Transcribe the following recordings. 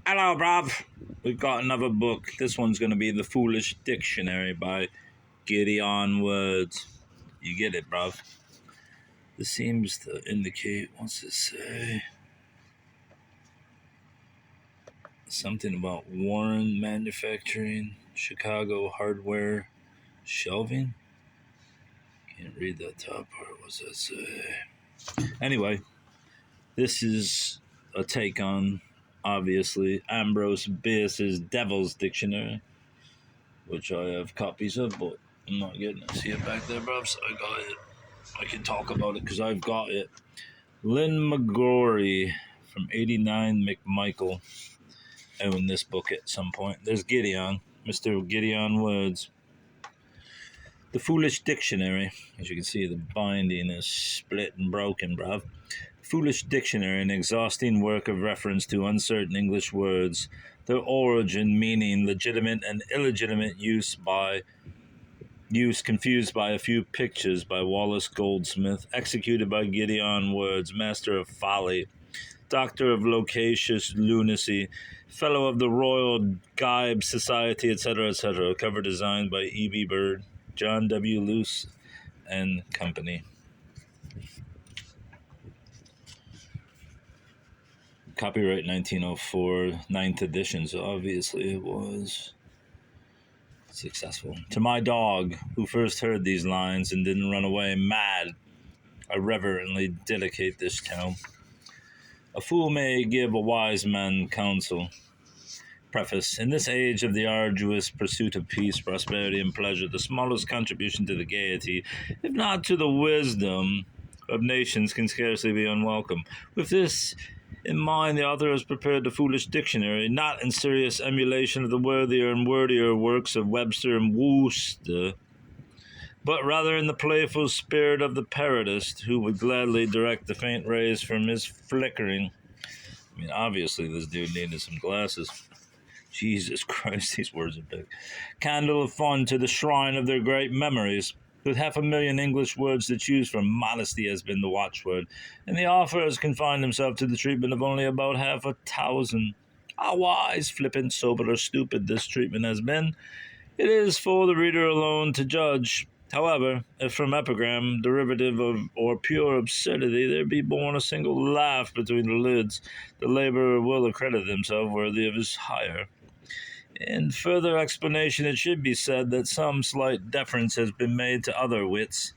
Hello, bruv. We've got another book. This one's going to be The Foolish Dictionary by Gideon Wurdz. You get it, bruv. This seems to indicate, what's it say? Something about Warren Manufacturing, Chicago Hardware Shelving? Can't read that top part. What's that say? Anyway, this is a take on, obviously, Ambrose Bierce's Devil's Dictionary, which I have copies of, but I'm not getting it. See it back there, bruv? So I got it. I can talk about it because I've got it. Lynn McGrory from 89 McMichael owned this book at some point. There's Gideon, Mr. Gideon Wurdz. The Foolish Dictionary. As you can see, the binding is split and broken, bruv. Foolish Dictionary, an exhausting work of reference to uncertain English words, their origin, meaning, legitimate and illegitimate use confused by a few pictures by Wallace Goldsmith, executed by Gideon Wurdz, master of folly, doctor of loquacious lunacy, fellow of the Royal Gibe Society, etc., etc., cover designed by E.B. Bird, John W. Luce, and Company. Copyright 1904, 9th edition, so obviously it was successful. To my dog, who first heard these lines and didn't run away mad, I reverently dedicate this tale. A fool may give a wise man counsel. Preface. In this age of the arduous pursuit of peace, prosperity, and pleasure, the smallest contribution to the gaiety, if not to the wisdom of nations, can scarcely be unwelcome. With this in mind, the author has prepared the Foolish Dictionary, not in serious emulation of the worthier and wordier works of Webster and Wooster, but rather in the playful spirit of the parodist, who would gladly direct the faint rays from his flickering. I mean, obviously, this dude needed some glasses. Jesus Christ, these words are big. Candle of fun to the shrine of their great memories. With 500,000 English words to choose from, modesty has been the watchword, and the author has confined himself to the treatment of only about 1,000. How wise, flippant, sober, or stupid this treatment has been, it is for the reader alone to judge. However, if from epigram, derivative of, or pure absurdity, there be born a single laugh between the lids, the laborer will accredit himself worthy of his hire. In further explanation, it should be said that some slight deference has been made to other wits,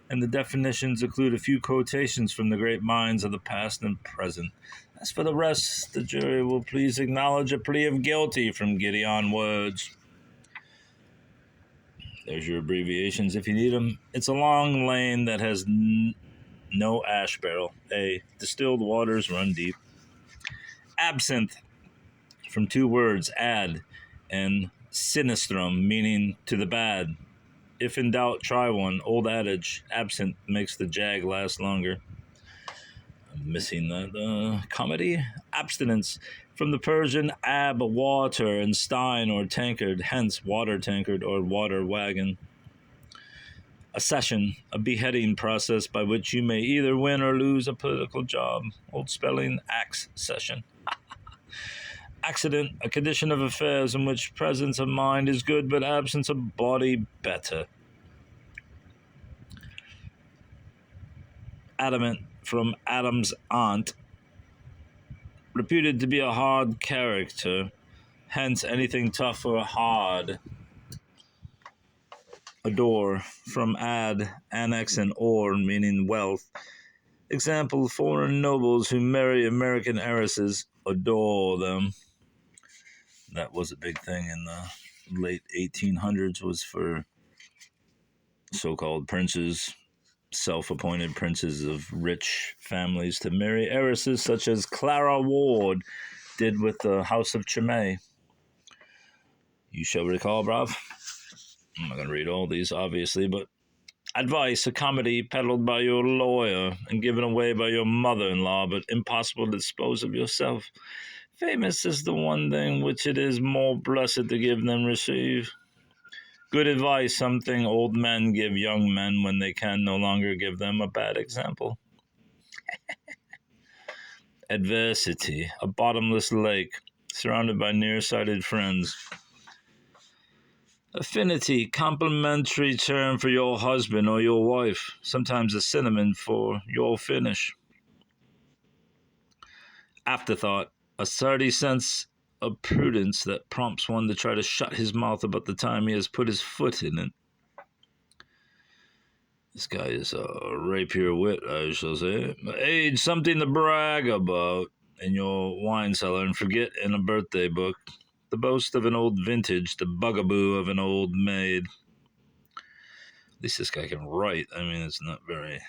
and the definitions include a few quotations from the great minds of the past and present. As for the rest, the jury will please acknowledge a plea of guilty from Gideon Wurdz. There's your abbreviations if you need them. It's a long lane that has no ash barrel. A. Distilled waters run deep. Absinthe, from two words, ad, and sinistrum, meaning to the bad. If in doubt, try one. Old adage, absinthe makes the jag last longer. I'm missing that. Comedy? Abstinence, from the Persian ab, water, and stein or tankard, hence water tankard or water wagon. Accession, a beheading process by which you may either win or lose a political job. Old spelling, axe session. Accident, a condition of affairs in which presence of mind is good, but absence of body better. Adamant, from Adam's aunt, reputed to be a hard character, hence anything tough or hard. Adore, from ad, annex, and or, meaning wealth. Example, foreign nobles who marry American heiresses adore them. That was a big thing in the late 1800s, was for so-called princes, self-appointed princes of rich families, to marry heiresses such as Clara Ward did with the House of Chimay. You shall recall, bruv. I'm not going to read all these, obviously, but advice, a comedy peddled by your lawyer and given away by your mother-in-law, but impossible to dispose of yourself. Famous is the one thing which it is more blessed to give than receive. Good advice, something old men give young men when they can no longer give them a bad example. Adversity, a bottomless lake, surrounded by nearsighted friends. Affinity, complimentary term for your husband or your wife, sometimes a synonym for your finish. Afterthought, a sardy sense of prudence that prompts one to try to shut his mouth about the time he has put his foot in it. This guy is a rapier wit, I shall say. Age, something to brag about in your wine cellar and forget in a birthday book. The boast of an old vintage, the bugaboo of an old maid. At least this guy can write. I mean, it's not very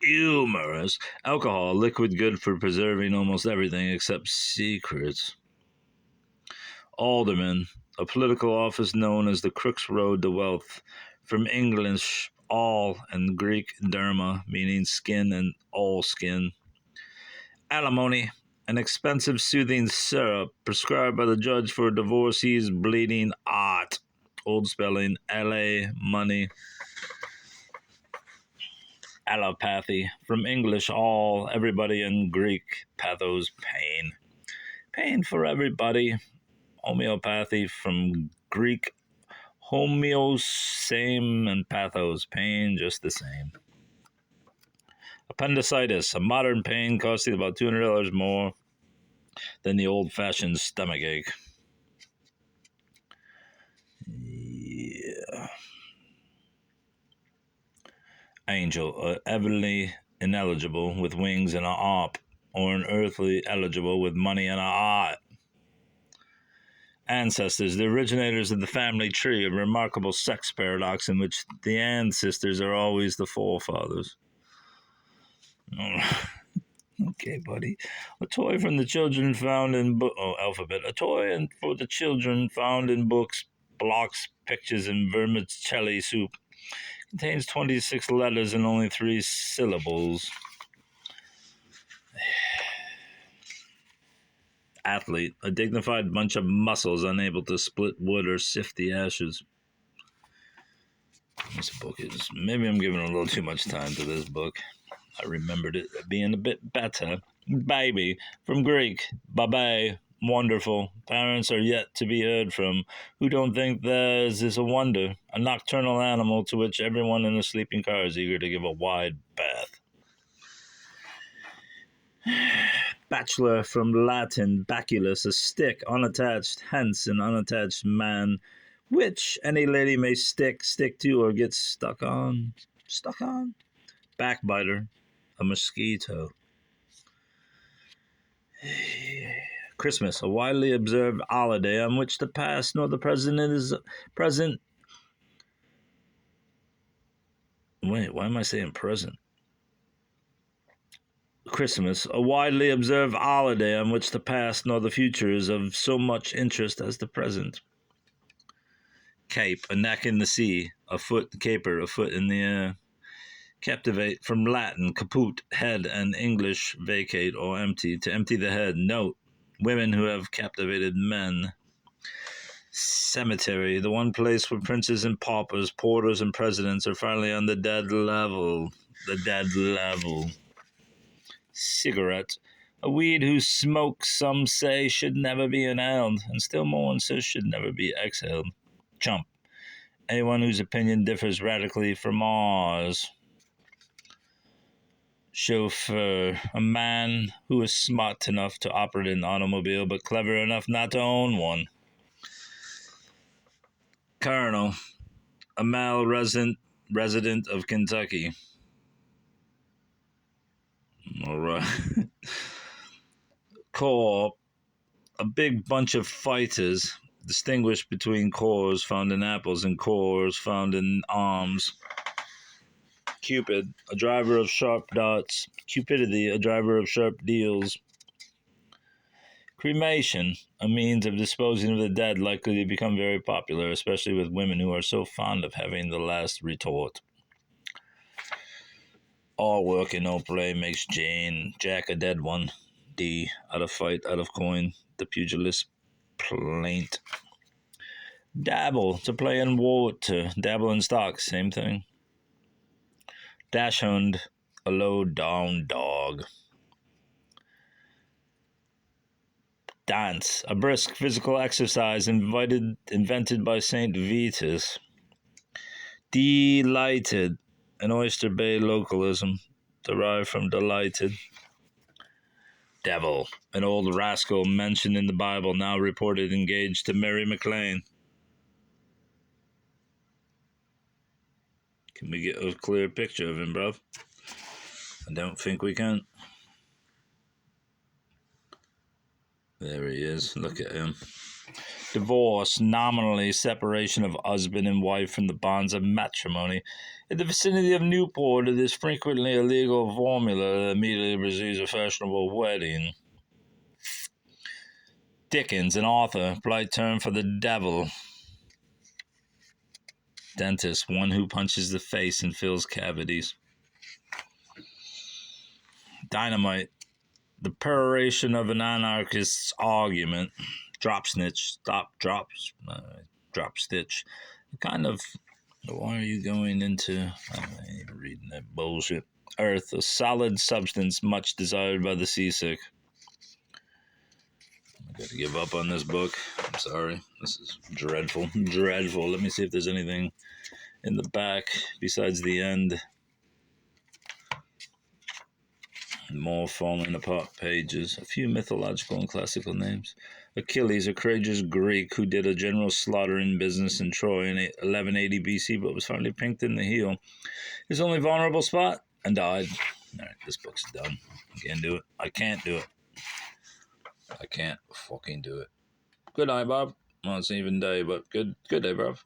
humorous. Alcohol, liquid good for preserving almost everything except secrets. Alderman, a political office known as the Crook's Road to Wealth, from English all and Greek derma, meaning skin and all skin. Alimony, an expensive soothing syrup prescribed by the judge for a divorcee's bleeding heart. Old spelling, L-A, money. Allopathy, from English all, everybody, and Greek pathos, pain. Pain for everybody. Homeopathy, from Greek homeos, same, and pathos, pain, just the same. Appendicitis, a modern pain costing about $200 more than the old-fashioned stomachache. Yeah. Angel, heavenly ineligible with wings and a harp, or an earthly eligible with money and a heart. Ancestors, the originators of the family tree, a remarkable sex paradox in which the ancestors are always the forefathers. Okay, buddy. A toy from the children found in alphabet. A toy for the children found in books, blocks, pictures, and vermicelli soup. Contains 26 letters and only 3 syllables. Athlete, a dignified bunch of muscles unable to split wood or sift the ashes. This book is, maybe I'm giving a little too much time to this book. I remembered it being a bit better. Baby, from Greek, babe, wonderful. Parents are yet to be heard from, who don't think theirs is a wonder, a nocturnal animal to which everyone in a sleeping car is eager to give a wide bath. Bachelor, from Latin, baculus, a stick, unattached, hence an unattached man, which any lady may stick to, or get stuck on. Backbiter, a mosquito. Christmas, a widely observed holiday on which the past nor the present is present. Wait, why am I saying present? Christmas, a widely observed holiday on which the past nor the future is of so much interest as the present. Cape, a neck in the sea, a caper, a foot in the air. Captivate, from Latin, caput, head, and English, vacate or empty, to empty the head. Note, women who have captivated men. Cemetery, the one place where princes and paupers, porters and presidents are finally on the dead level. The dead level. Cigarette, a weed whose smoke some say should never be inhaled, and still more insists should never be exhaled. Chump, anyone whose opinion differs radically from ours. Chauffeur, a man who is smart enough to operate an automobile but clever enough not to own one. Colonel, a male resident of Kentucky. All right. Corps, a big bunch of fighters, distinguished between cores found in apples and cores found in arms. Cupid, a driver of sharp darts. Cupidity, a driver of sharp deals. Cremation, a means of disposing of the dead likely to become very popular, especially with women who are so fond of having the last retort. All work and no play makes Jack a dead one. D, out of fight, out of coin, the pugilist plaint. Dabble, to play in water, dabble in stocks, same thing. Dachshund, a low-down dog. Dance, a brisk physical exercise invented by St. Vitus. Delighted, an Oyster Bay localism derived from delighted. Devil, an old rascal mentioned in the Bible, now reported engaged to Mary McLean. Can we get a clear picture of him, bruv? I don't think we can. There he is. Look at him. Divorce, nominally separation of husband and wife from the bonds of matrimony. In the vicinity of Newport, it is frequently a legal formula that immediately precedes a fashionable wedding. Dickens, an author, polite term for the devil. Dentist, one who punches the face and fills cavities. Dynamite, the peroration of an anarchist's argument. Drop snitch, drop stitch. Kind of, why are you going into, I ain't even reading that bullshit. Earth, a solid substance much desired by the seasick. I gotta give up on this book. I'm sorry. This is dreadful. Dreadful. Let me see if there's anything in the back besides the end. More falling apart pages. A few mythological and classical names. Achilles, a courageous Greek who did a general slaughtering business in Troy in 1180 BC, but was finally pinked in the heel. His only vulnerable spot, and died. Alright, this book's done. I can't do it. I can't do it. I can't fucking do it. Good night, Bob. Well, it's an even day, but good day, Bob.